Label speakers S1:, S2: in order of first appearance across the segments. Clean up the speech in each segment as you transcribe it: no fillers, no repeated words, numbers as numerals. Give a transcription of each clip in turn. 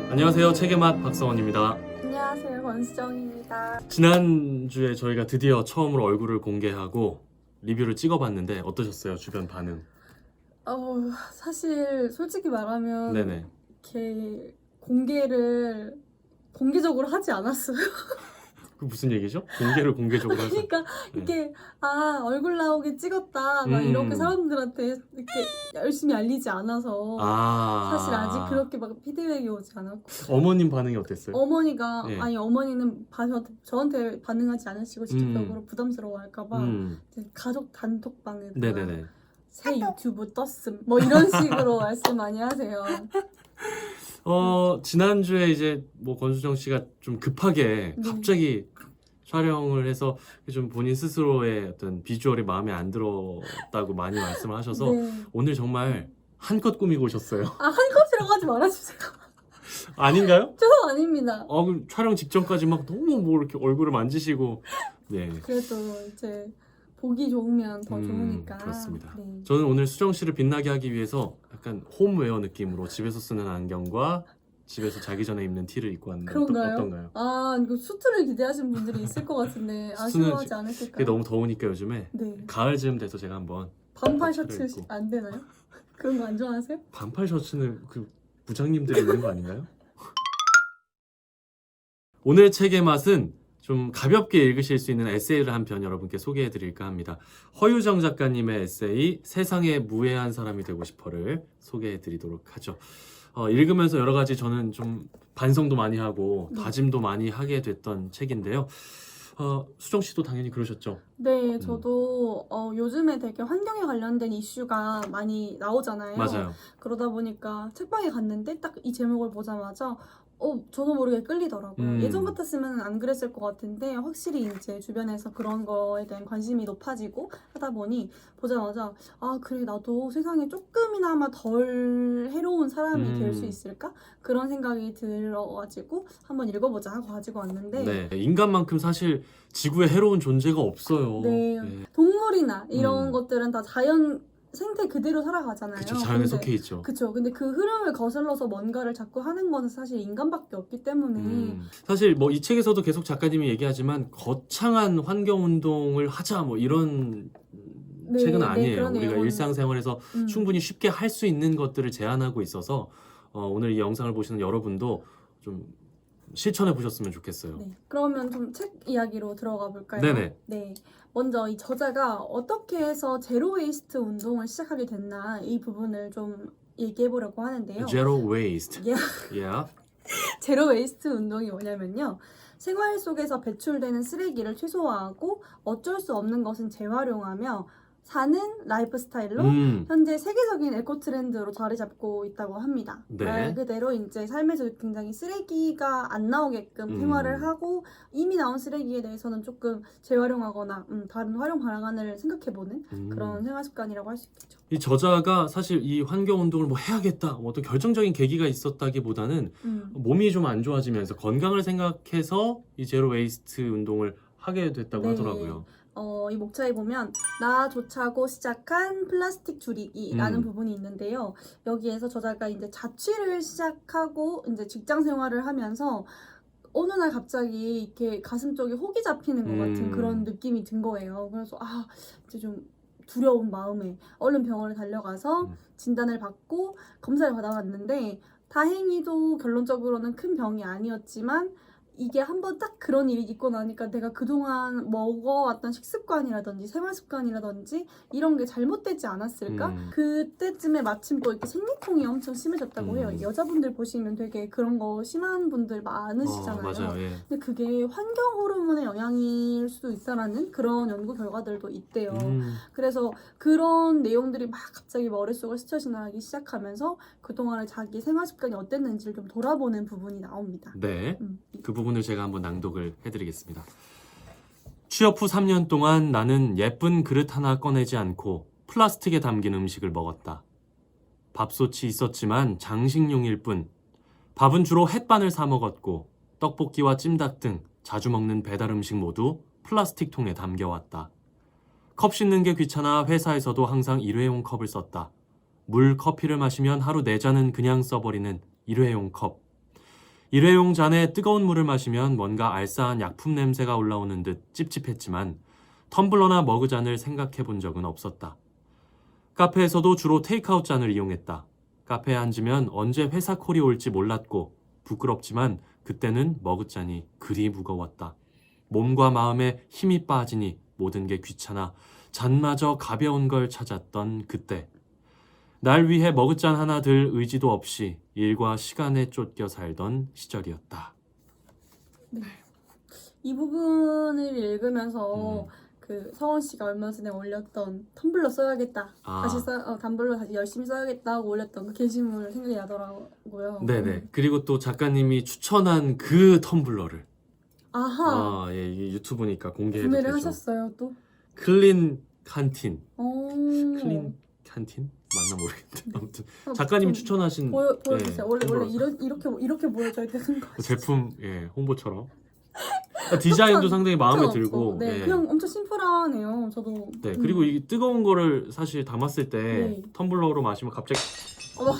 S1: 안녕하세요. 책의 맛 박성원입니다.
S2: 안녕하세요, 권수정입니다.
S1: 지난주에 저희가 드디어 처음으로 얼굴을 공개하고 리뷰를 찍어봤는데 어떠셨어요? 주변 반응?
S2: 사실 솔직히 말하면
S1: 네네.
S2: 이렇게 공개를 공개적으로 하지 않았어요.
S1: 그 무슨 얘기죠? 공개를 공개적으로 하죠.
S2: 그러니까
S1: 네.
S2: 이렇게 얼굴 나오게 찍었다 막 이렇게 사람들한테 이렇게 열심히 알리지 않아서 사실 아직 그렇게 막 피드백이 오지 않았고.
S1: 어머님 반응이 어땠어요?
S2: 어머니가
S1: 네.
S2: 어머니는 저한테 반응하지 않으시고 직접적으로 부담스러워할까봐 이제 가족 단톡방에다가
S1: 네네네.
S2: 새 유튜브 떴음 뭐 이런 식으로 말씀 많이 하세요.
S1: 지난주에 이제 뭐 권수정 씨가 좀 급하게
S2: 네.
S1: 갑자기 촬영을 해서 좀 본인 스스로의 어떤 비주얼이 마음에 안 들었다고 많이 말씀을 하셔서
S2: 네.
S1: 오늘 정말 한껏 꾸미고 오셨어요.
S2: 한컷이라고 하지 말아주세요.
S1: 아닌가요?
S2: 저 아닙니다.
S1: 그럼 촬영 직전까지 막 너무 뭐 이렇게 얼굴을 만지시고 네.
S2: 그래도 이제 보기 좋으면 더 좋으니까.
S1: 그렇습니다.
S2: 네.
S1: 저는 오늘 수정 씨를 빛나게 하기 위해서 약간 홈웨어 느낌으로 집에서 쓰는 안경과 집에서 자기 전에 입는 티를 입고 왔는데
S2: 그런가요?
S1: 어떤가요?
S2: 이거 수트를 기대하시는 분들이 있을 것 같은데
S1: 수트는
S2: 아쉬워하지
S1: 그게
S2: 않으실까요?
S1: 너무 더우니까 요즘에
S2: 네.
S1: 가을 즈음 돼서 제가 한번
S2: 반팔
S1: 티를
S2: 셔츠
S1: 입고.
S2: 안 되나요? 그런 거 안 좋아하세요?
S1: 반팔 셔츠는 그 부장님들이 입는 거 아닌가요? 오늘 책의 맛은 좀 가볍게 읽으실 수 있는 에세이를 한 편 여러분께 소개해 드릴까 합니다. 허유정 작가님의 에세이 세상에 무해한 사람이 되고 싶어를 소개해 드리도록 하죠. 읽으면서 여러 가지 저는 좀 반성도 많이 하고 다짐도 많이 하게 됐던 책인데요. 수정 씨도 당연히 그러셨죠?
S2: 네, 저도 요즘에 되게 환경에 관련된 이슈가 많이 나오잖아요.
S1: 맞아요.
S2: 그러다 보니까 책방에 갔는데 딱 이 제목을 보자마자 저도 모르게 끌리더라고요. 예전 같았으면 안 그랬을 것 같은데 확실히 이제 주변에서 그런 거에 대한 관심이 높아지고 하다 보니 보자마자 그래 나도 세상에 조금이나마 덜 해로운 사람이 될 수 있을까? 그런 생각이 들어가지고 한번 읽어보자 하고 가지고 왔는데
S1: 네, 인간만큼 사실 지구에 해로운 존재가 없어요.
S2: 네,
S1: 네.
S2: 동물이나 이런 것들은 다 자연 생태 그대로 살아가잖아요.
S1: 그쵸, 자연에 속해 있죠.
S2: 그쵸. 근데 그 흐름을 거슬러서 뭔가를 자꾸 하는 거는 사실 인간밖에 없기 때문에
S1: 사실 뭐 이 책에서도 계속 작가님이 얘기하지만 거창한 환경 운동을 하자 뭐 이런 책은 아니에요.
S2: 그러네요.
S1: 우리가 일상생활에서 충분히 쉽게 할 수 있는 것들을 제안하고 있어서 오늘 이 영상을 보시는 여러분도 좀 실천해 보셨으면 좋겠어요.
S2: 네. 그러면 좀 책 이야기로 들어가 볼까요?
S1: 네네.
S2: 네. 먼저 이 저자가 어떻게 해서 제로 웨이스트 운동을 시작하게 됐나 이 부분을 좀 얘기해 보려고 하는데요.
S1: Zero waste.
S2: 예.
S1: Yeah.
S2: 제로 웨이스트 운동이 뭐냐면요. 생활 속에서 배출되는 쓰레기를 최소화하고 어쩔 수 없는 것은 재활용하며 사는 라이프 스타일로 현재 세계적인 에코 트렌드로 자리 잡고 있다고 합니다.
S1: 네.
S2: 말 그대로 이제 삶에서 굉장히 쓰레기가 안 나오게끔 생활을 하고 이미 나온 쓰레기에 대해서는 조금 재활용하거나 다른 활용 방안을 생각해보는 그런 생활 습관이라고 할 수 있겠죠.
S1: 이 저자가 사실 이 환경 운동을 뭐 해야겠다, 뭐 어떤 결정적인 계기가 있었다기보다는 몸이 좀 안 좋아지면서 건강을 생각해서 이 제로 웨이스트 운동을 하게 됐다고
S2: 네.
S1: 하더라고요.
S2: 이 목차에 보면 나조차고 시작한 플라스틱 줄이기라는 부분이 있는데요. 여기에서 저자가 이제 자취를 시작하고 이제 직장 생활을 하면서 어느 날 갑자기 이렇게 가슴 쪽에 혹이 잡히는 것 같은 그런 느낌이 든 거예요. 그래서 이제 좀 두려운 마음에 얼른 병원에 달려가서 진단을 받고 검사를 받아봤는데 다행히도 결론적으로는 큰 병이 아니었지만 이게 한번 딱 그런 일이 있고 나니까 내가 그동안 먹어왔던 식습관이라든지 생활습관이라든지 이런 게 잘못되지 않았을까? 그때쯤에 마침 또 이렇게 생리통이 엄청 심해졌다고 해요. 여자분들 보시면 되게 그런 거 심한 분들 많으시잖아요.
S1: 맞아요. 예.
S2: 근데 그게 환경 호르몬의 영향일 수도 있다라는 그런 연구 결과들도 있대요. 그래서 그런 내용들이 막 갑자기 머릿속을 스쳐 지나가기 시작하면서 그동안의 자기 생활습관이 어땠는지를 좀 돌아보는 부분이 나옵니다.
S1: 네. 그 부분을 제가 한번 낭독을 해드리겠습니다. 취업 후 3년 동안 나는 예쁜 그릇 하나 꺼내지 않고 플라스틱에 담긴 음식을 먹었다. 밥솥이 있었지만 장식용일 뿐. 밥은 주로 햇반을 사 먹었고 떡볶이와 찜닭 등 자주 먹는 배달 음식 모두 플라스틱 통에 담겨왔다. 컵 씻는 게 귀찮아 회사에서도 항상 일회용 컵을 썼다. 물, 커피를 마시면 하루 4잔은 그냥 써버리는 일회용 컵. 일회용 잔에 뜨거운 물을 마시면 뭔가 알싸한 약품 냄새가 올라오는 듯 찝찝했지만 텀블러나 머그잔을 생각해 본 적은 없었다. 카페에서도 주로 테이크아웃 잔을 이용했다. 카페에 앉으면 언제 회사 콜이 올지 몰랐고 부끄럽지만 그때는 머그잔이 그리 무거웠다. 몸과 마음에 힘이 빠지니 모든 게 귀찮아 잔마저 가벼운 걸 찾았던 그때. 날 위해 머그잔 하나 들 의지도 없이 일과 시간에 쫓겨 살던 시절이었다.
S2: 이 부분을 읽으면서
S1: 음.
S2: 그 서원 씨가 얼마 전에 올렸던 텀블러 써야겠다.
S1: 아.
S2: 다시 텀블러 다시 열심히 써야겠다 하고 올렸던 그 게시물 생각이 나더라고요.
S1: 네네. 그리고 또 작가님이 추천한 그 텀블러를
S2: 아하.
S1: 예, 이게 유튜브니까 공개해도
S2: 구매를
S1: 되죠.
S2: 하셨어요 또?
S1: 클린 칸틴.
S2: 오.
S1: 클린 칸틴? 맞나 모르겠는데 아무튼
S2: 어,
S1: 작가님이
S2: 좀
S1: 추천하신
S2: 보여주세요. 원래
S1: 텀블러.
S2: 이렇게 보여줘야 되는 거.
S1: 제품 홍보처럼 디자인도
S2: 협찬,
S1: 상당히 마음에
S2: 협찬
S1: 들고
S2: 없어. 네,
S1: 예.
S2: 그냥 엄청 심플하네요. 저도.
S1: 네, 그리고 이 뜨거운 거를 사실 담았을 때
S2: 네.
S1: 텀블러로 마시면 갑자기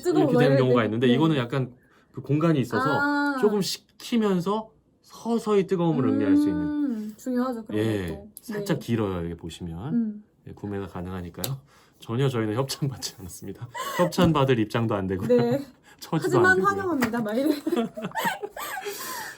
S2: 뜨거워.
S1: 이렇게 되는 경우가
S2: 네,
S1: 있는데
S2: 네.
S1: 이거는 약간 그 공간이 있어서 조금 식히면서 서서히 뜨거움을 음미할 수 있는
S2: 중요하죠. 그런
S1: 예,
S2: 것도.
S1: 살짝
S2: 네.
S1: 길어요. 이게 보시면 예, 구매가 가능하니까요. 전혀 저희는 협찬받지 않았습니다. 협찬받을 입장도 안 되고
S2: 네.
S1: 처지도 안
S2: 하지만
S1: 되고요.
S2: 환영합니다. 막 이래.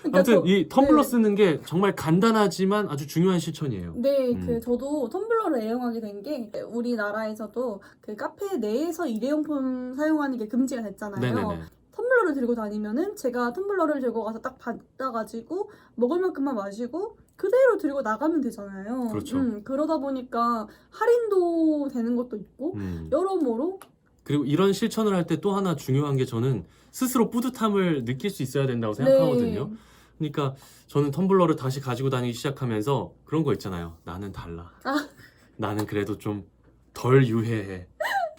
S2: 그러니까
S1: 아무튼 이 텀블러
S2: 네.
S1: 쓰는 게 정말 간단하지만 아주 중요한 실천이에요.
S2: 네,
S1: 음.
S2: 저도 텀블러를 애용하게 된 게 우리나라에서도 그 카페 내에서 일회용품 사용하는 게 금지가 됐잖아요.
S1: 네네네.
S2: 텀블러를 들고 다니면은 제가 텀블러를 들고 가서 딱 받아가지고 먹을 만큼만 마시고 그대로 들고 나가면 되잖아요.
S1: 그렇죠.
S2: 그러다 보니까 할인도 되는 것도 있고 여러모로
S1: 그리고 이런 실천을 할 때 또 하나 중요한 게 저는 스스로 뿌듯함을 느낄 수 있어야 된다고 생각하거든요.
S2: 네.
S1: 그러니까 저는 텀블러를 다시 가지고 다니기 시작하면서 그런 거 있잖아요. 나는 달라. 나는 그래도 좀 덜 유해해.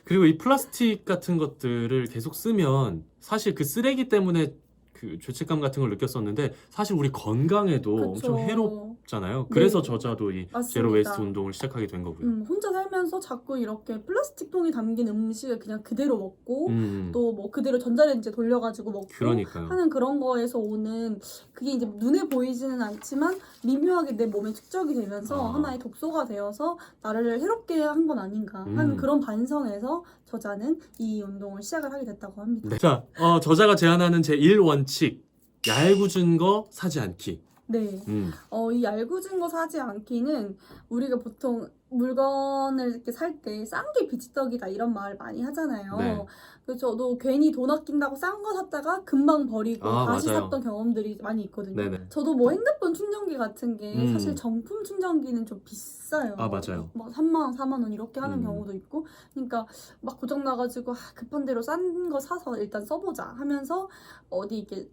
S1: 그리고 이 플라스틱 같은 것들을 계속 쓰면 사실 그 쓰레기 때문에 그 죄책감 같은 걸 느꼈었는데 사실 우리 건강에도
S2: 그쵸.
S1: 엄청 해롭잖아요. 그래서 저자도 이
S2: 맞습니다.
S1: 제로 웨이스트 운동을 시작하게 된 거고요.
S2: 혼자 살면서 자꾸 이렇게 플라스틱 통에 담긴 음식을 그냥 그대로 먹고 또 뭐 그대로 전자레인지에 돌려가지고 먹고
S1: 그러니까요.
S2: 하는 그런 거에서 오는 그게 이제 눈에 보이지는 않지만 미묘하게 내 몸에 축적이 되면서 하나의 독소가 되어서 나를 해롭게 한 건 아닌가 하는 그런 반성에서 저자는 이 운동을 시작을 하게 됐다고 합니다.
S1: 네. 자, 저자가 제안하는 제1원칙 얄궂은 거 사지 않기.
S2: 네. 이 얄궂은 거 사지 않기는 우리가 보통 물건을 이렇게 살 때 싼 게 비지떡이다 이런 말 많이 하잖아요.
S1: 네.
S2: 그래서 저도 괜히 돈 아낀다고 싼 거 샀다가 금방 버리고 다시
S1: 맞아요.
S2: 샀던 경험들이 많이 있거든요.
S1: 네네.
S2: 저도 뭐 핸드폰 충전기 같은 게
S1: 음.
S2: 사실 정품 충전기는 좀 비싸요.
S1: 맞아요.
S2: 막 3만 원, 4만 원 이렇게 하는
S1: 음.
S2: 경우도 있고. 그러니까 막 고장 나가지고 급한 대로 싼 거 사서 일단 써보자 하면서 어디 이렇게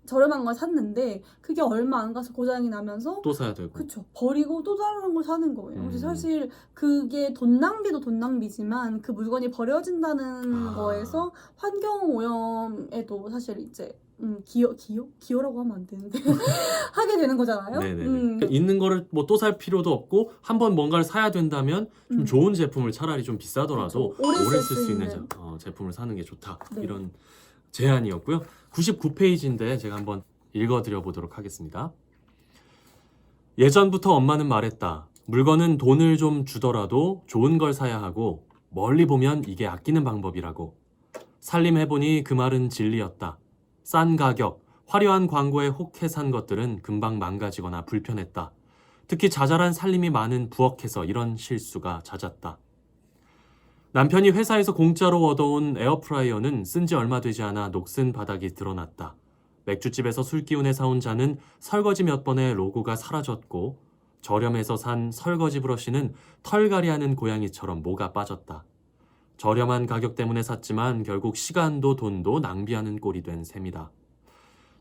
S2: 저렴한 걸 샀는데 그게 얼마 안 가서 고장이 나면서
S1: 또 사야 되고.
S2: 그쵸. 버리고 또 다른 걸 사는 거예요. 그래서 사실 그게 돈 낭비도 돈 낭비지만 그 물건이 버려진다는 거에서 환경 오염에도 사실 이제 기여라고 하면 안 되는데 하게 되는 거잖아요.
S1: 네네. 있는 거를 뭐 또 살 필요도 없고 한번 뭔가를 사야 된다면 좀 좋은 제품을 차라리 좀 비싸더라도
S2: 그렇죠.
S1: 오래 쓸 수 있는 제품을 사는 게 좋다.
S2: 네.
S1: 이런 제안이었고요. 99페이지인데 제가 한번 읽어드려 보도록 하겠습니다. 예전부터 엄마는 말했다. 물건은 돈을 좀 주더라도 좋은 걸 사야 하고 멀리 보면 이게 아끼는 방법이라고. 살림해보니 그 말은 진리였다. 싼 가격, 화려한 광고에 혹해 산 것들은 금방 망가지거나 불편했다. 특히 자잘한 살림이 많은 부엌에서 이런 실수가 잦았다. 남편이 회사에서 공짜로 얻어온 에어프라이어는 쓴 지 얼마 되지 않아 녹슨 바닥이 드러났다. 맥주집에서 술 기운에 사온 잔은 설거지 몇 번에 로고가 사라졌고 저렴해서 산 설거지 브러쉬는 털갈이하는 고양이처럼 모가 빠졌다. 저렴한 가격 때문에 샀지만 결국 시간도 돈도 낭비하는 꼴이 된 셈이다.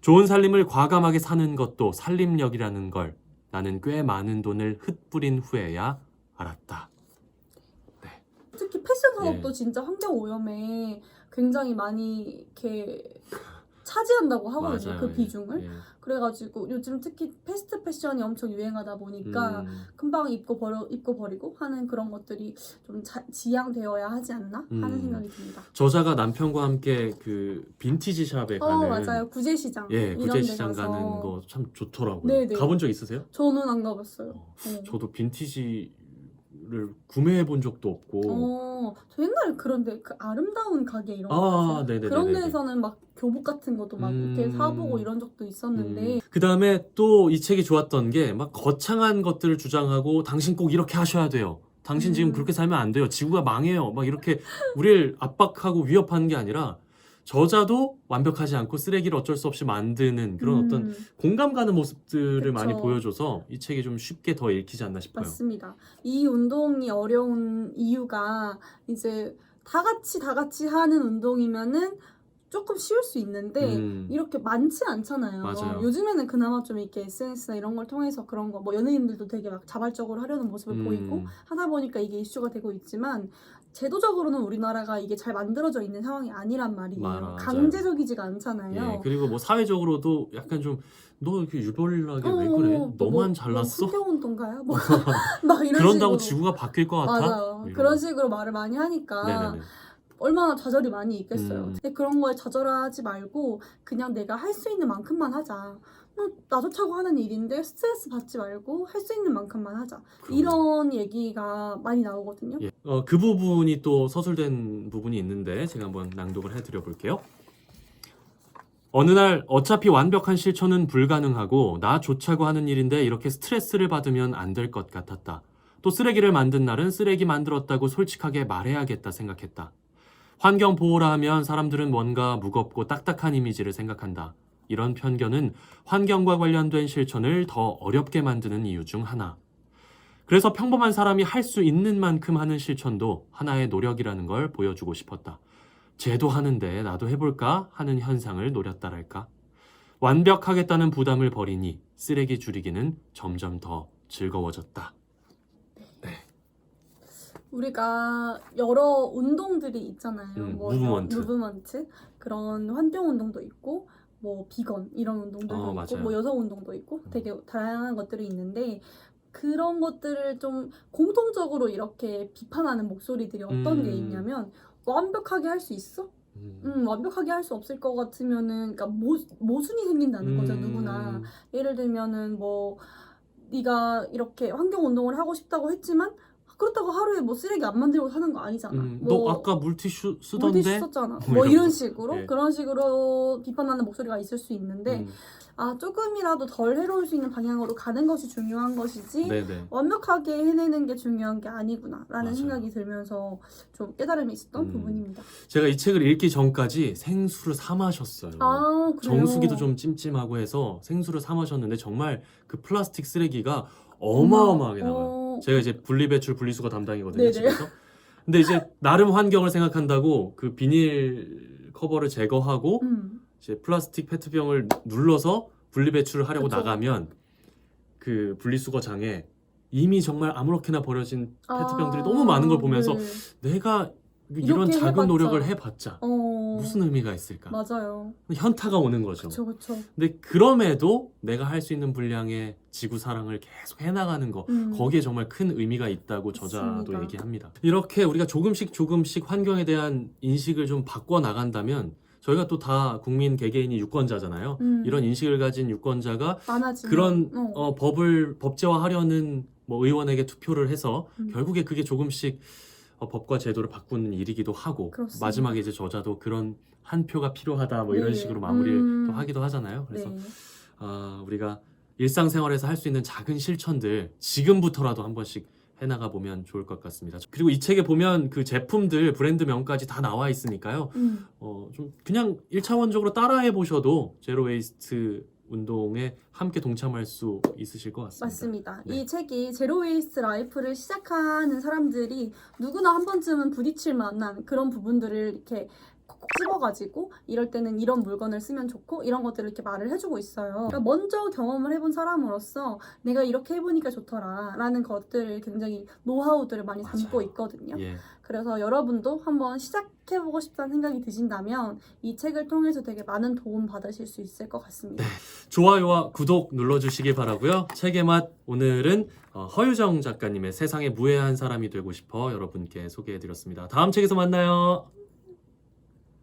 S1: 좋은 살림을 과감하게 사는 것도 살림력이라는 걸 나는 꽤 많은 돈을 흩뿌린 후에야 알았다.
S2: 특히 패션 산업도 진짜 환경 오염에 굉장히 많이 이렇게 차지한다고 하거든요.
S1: 맞아요.
S2: 그 비중을.
S1: 예.
S2: 그래가지고 요즘 특히 패스트 패션이 엄청 유행하다 보니까 금방 입고 버리고 하는 그런 것들이 좀 지양되어야 하지 않나 하는 생각이 듭니다.
S1: 저자가 남편과 함께 그 빈티지 샵에 가는
S2: 맞아요. 구제시장
S1: 예,
S2: 이런 데
S1: 구제시장
S2: 가서
S1: 가는 거 참 좋더라고요.
S2: 네네.
S1: 가본 적 있으세요?
S2: 저는 안 가봤어요.
S1: 저도 빈티지를 구매해 본 적도 없고.
S2: 저 옛날에 그런데 그 아름다운 가게 이런 거
S1: 아,
S2: 아세요?
S1: 네네네네.
S2: 그런 데에서는 막 교복 같은 것도 막 이렇게 사보고 이런 적도 있었는데
S1: 그 다음에 또 이 책이 좋았던 게 막 거창한 것들을 주장하고 당신 꼭 이렇게 하셔야 돼요. 당신 지금 그렇게 살면 안 돼요. 지구가 망해요. 막 이렇게 우리를 압박하고 위협하는 게 아니라 저자도 완벽하지 않고 쓰레기를 어쩔 수 없이 만드는 그런 어떤 공감 가는 모습들을
S2: 그쵸.
S1: 많이 보여줘서 이 책이 좀 쉽게 더 읽히지 않나 싶어요.
S2: 맞습니다. 이 운동이 어려운 이유가 이제 다 같이 하는 운동이면은 조금 쉬울 수 있는데 이렇게 많지 않잖아요.
S1: 맞아요.
S2: 요즘에는 그나마 좀 이렇게 SNS나 이런 걸 통해서 그런 거 뭐 연예인들도 되게 막 자발적으로 하려는 모습을 보이고 하다 보니까 이게 이슈가 되고 있지만 제도적으로는 우리나라가 이게 잘 만들어져 있는 상황이 아니란 말이에요.
S1: 맞아요.
S2: 강제적이지가 않잖아요.
S1: 예, 그리고 뭐 사회적으로도 약간 좀 너 이렇게 유별나게 왜 그래? 너만 잘났어?
S2: 환경운동가야? 막 이런
S1: 그런다고
S2: 식으로.
S1: 지구가 바뀔 것 같아?
S2: 맞아요.
S1: 이런.
S2: 그런 식으로 말을 많이 하니까
S1: 네네네.
S2: 얼마나 좌절이 많이 있겠어요. 근데 그런 거에 좌절하지 말고 그냥 내가 할 수 있는 만큼만 하자. 나조차고 하는 일인데 스트레스 받지 말고 할 수 있는 만큼만 하자.
S1: 그럼요.
S2: 이런 얘기가 많이 나오거든요.
S1: 예. 그 부분이 또 서술된 부분이 있는데 제가 한번 낭독을 해드려 볼게요. 어느 날 어차피 완벽한 실천은 불가능하고 나 좋자고 하는 일인데 이렇게 스트레스를 받으면 안 될 것 같았다. 또 쓰레기를 만든 날은 쓰레기 만들었다고 솔직하게 말해야겠다 생각했다. 환경 보호라 하면 사람들은 뭔가 무겁고 딱딱한 이미지를 생각한다. 이런 편견은 환경과 관련된 실천을 더 어렵게 만드는 이유 중 하나. 그래서 평범한 사람이 할 수 있는 만큼 하는 실천도 하나의 노력이라는 걸 보여주고 싶었다. 쟤도 하는데 나도 해볼까 하는 현상을 노렸다랄까. 완벽하겠다는 부담을 버리니 쓰레기 줄이기는 점점 더 즐거워졌다.
S2: 우리가 여러 운동들이 있잖아요. 무브먼트 그런 환경 운동도 있고 뭐 비건 이런 운동들도 있고
S1: 맞아요.
S2: 뭐 여성 운동도 있고 되게 다양한 것들이 있는데 그런 것들을 좀 공통적으로 이렇게 비판하는 목소리들이 어떤 게 있냐면 완벽하게 할 수 있어? 완벽하게 할 수 없을 것 같으면은 그러니까 모순이 생긴다는 거죠. 누구나 예를 들면은 뭐 네가 이렇게 환경 운동을 하고 싶다고 했지만 그렇다고 하루에 뭐 쓰레기 안 만들고 사는 거 아니잖아.
S1: 너 아까 물티슈 쓰던데?
S2: 물티슈 썼잖아. 뭐 이런 식으로
S1: 예.
S2: 그런 식으로 비판하는 목소리가 있을 수 있는데 조금이라도 덜 해로울 수 있는 방향으로 가는 것이 중요한 것이지
S1: 네네.
S2: 완벽하게 해내는 게 중요한 게 아니구나라는
S1: 맞아요.
S2: 생각이 들면서 좀 깨달음이 있었던 부분입니다.
S1: 제가 이 책을 읽기 전까지 생수를 사 마셨어요.
S2: 그래요?
S1: 정수기도 좀 찜찜하고 해서 생수를 사 마셨는데 정말 그 플라스틱 쓰레기가 어마어마하게 나와요. 제가 이제 분리배출 분리수거 담당이거든요.
S2: 네네.
S1: 집에서. 근데 이제 나름 환경을 생각한다고 그 비닐 커버를 제거하고 이제 플라스틱 페트병을 눌러서 분리배출을 하려고
S2: 그쵸.
S1: 나가면 그 분리수거장에 이미 정말 아무렇게나 버려진 페트병들이 너무 많은 걸 보면서 내가 이런
S2: 이렇게
S1: 작은
S2: 해봤자.
S1: 노력을 해봤자 무슨 의미가 있을까?
S2: 맞아요.
S1: 현타가 오는 거죠.
S2: 그쵸.
S1: 근데 그럼에도 내가 할 수 있는 분량의 지구 사랑을 계속 해나가는 거 거기에 정말 큰 의미가 있다고 저자도
S2: 맞습니다.
S1: 얘기합니다. 이렇게 우리가 조금씩 환경에 대한 인식을 좀 바꿔 나간다면 저희가 또 다 국민 개개인이 유권자잖아요. 이런 인식을 가진 유권자가
S2: 많아지면
S1: 그런 법을 법제화하려는 뭐 의원에게 투표를 해서 결국에 그게 조금씩 법과 제도를 바꾸는 일이기도 하고
S2: 그렇습니다.
S1: 마지막에 이제 저자도 그런 한 표가 필요하다 뭐 이런
S2: 네.
S1: 식으로 마무리를 또 하기도 하잖아요. 그래서
S2: 네.
S1: 우리가 일상생활에서 할 수 있는 작은 실천들 지금부터라도 한 번씩 해나가 보면 좋을 것 같습니다. 그리고 이 책에 보면 그 제품들 브랜드명까지 다 나와 있으니까요. 좀 그냥 1차원적으로 따라해 보셔도 제로 웨이스트 운동에 함께 동참할 수 있으실 것 같습니다.
S2: 맞습니다.
S1: 네.
S2: 이 책이 제로 웨이스트 라이프를 시작하는 사람들이 누구나 한 번쯤은 부딪힐 만한 그런 부분들을 이렇게 콕콕 집어가지고 이럴 때는 이런 물건을 쓰면 좋고 이런 것들을 이렇게 말을 해주고 있어요. 그러니까 먼저 경험을 해본 사람으로서 내가 이렇게 해보니까 좋더라 라는 것들을 굉장히 노하우들을 많이 담고
S1: 맞아요.
S2: 있거든요.
S1: 예.
S2: 그래서 여러분도 한번 시작해보고 싶다는 생각이 드신다면 이 책을 통해서 되게 많은 도움 받으실 수 있을 것 같습니다.
S1: 좋아요와 구독 눌러주시기 바라고요. 책의 맛 오늘은 허유정 작가님의 세상에 무해한 사람이 되고 싶어 여러분께 소개해드렸습니다. 다음 책에서 만나요.